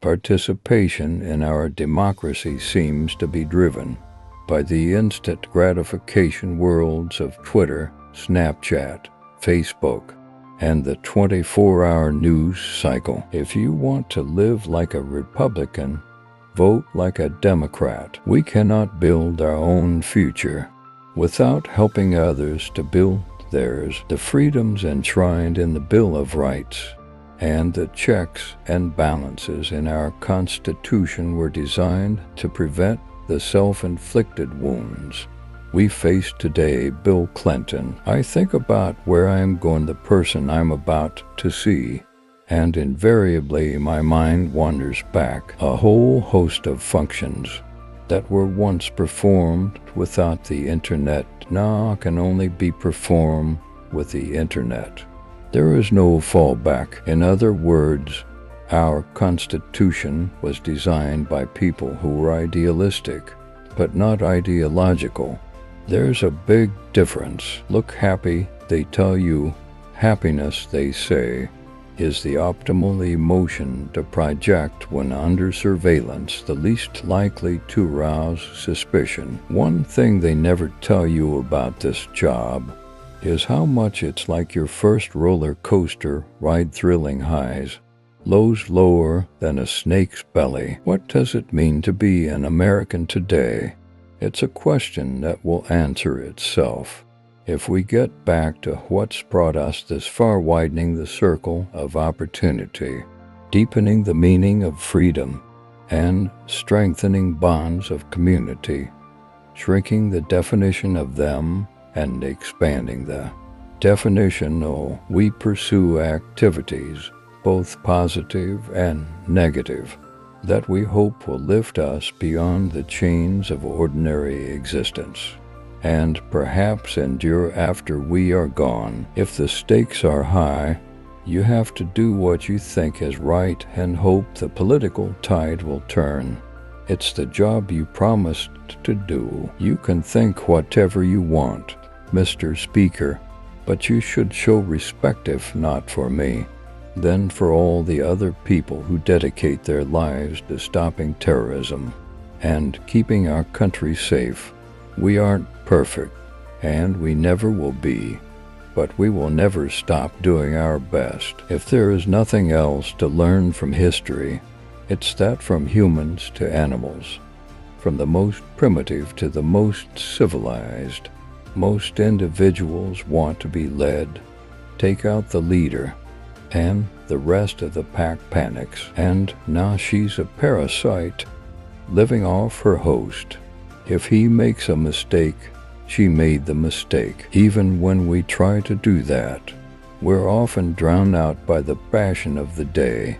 Participation in our democracy seems to be driven by the instant gratification worlds of Twitter, Snapchat, Facebook, and the 24-hour news cycle. If you want to live like a Republican, vote like a Democrat. We cannot build our own future without helping others to build theirs. The freedoms enshrined in the Bill of Rights and the checks and balances in our Constitution were designed to prevent the self-inflicted wounds we face today. Bill Clinton. I think about where I am going, the person I'm about to see, and invariably my mind wanders back a whole host of functions that were once performed without the internet now can only be performed with the internet. There is no fallback. In other words, our Constitution was designed by people who were idealistic, but not ideological. There's a big difference. Look happy, they tell you. Happiness, they say, is the optimal emotion to project when under surveillance, the least likely to rouse suspicion. One thing they never tell you about this job is how much it's like your first roller coaster ride, thrilling highs, lows lower than a snake's belly. What does it mean to be an American today? It's a question that will answer itself if we get back to what's brought us this far, widening the circle of opportunity, deepening the meaning of freedom, and strengthening bonds of community, shrinking the definition of them and expanding the definition. Oh, we pursue activities, both positive and negative, that we hope will lift us beyond the chains of ordinary existence, and perhaps endure after we are gone. If the stakes are high, you have to do what you think is right and hope the political tide will turn. It's the job you promised to do. You can think whatever you want, Mr. Speaker, but you should show respect, if not for me, then for all the other people who dedicate their lives to stopping terrorism and keeping our country safe. We aren't perfect, and we never will be, but we will never stop doing our best. If there is nothing else to learn from history, it's that from humans to animals, from the most primitive to the most civilized, most individuals want to be led. Take out the leader, and the rest of the pack panics. And now she's a parasite, living off her host. If he makes a mistake, she made the mistake. Even when we try to do that, we're often drowned out by the passion of the day.